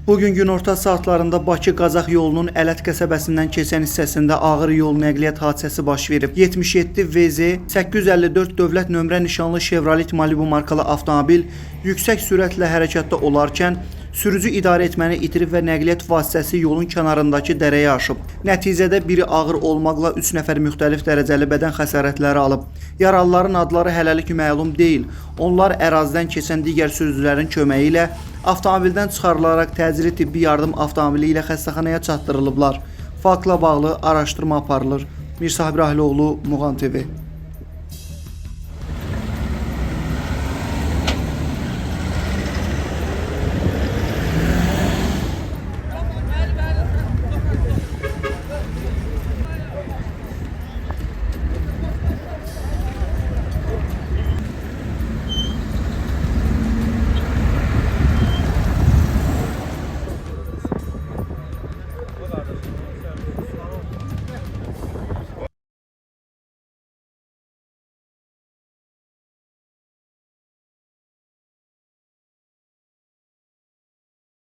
Bugün günorta saatlarında Bakı-Qazax yolunun Ələt qəsəbəsindən keçən hissəsində ağır yol nəqliyyat hadisəsi baş verib. 77 VZ 854 dövlət nömrə nişanlı Chevrolet Malibu markalı avtomobil yüksək sürətlə hərəkətdə olarkən sürücü idarə etməni itirib və nəqliyyat vasitəsi yolun kənarındakı dərəyə aşıb. Nəticədə biri ağır olmaqla 3 nəfər müxtəlif dərəcəli bədən xəsarətləri alıb. Yaralıların adları hələlik məlum deyil. Onlar ərazidən keçən digər sürücülərin köməyi ilə avtomobildən çıxarılaraq təcili tibbi yardım avtomobili ilə xəstəxanaya çatdırılıblar. Faktla bağlı araşdırma aparılır. Mirsah İbrahiloğlu, Muğan TV.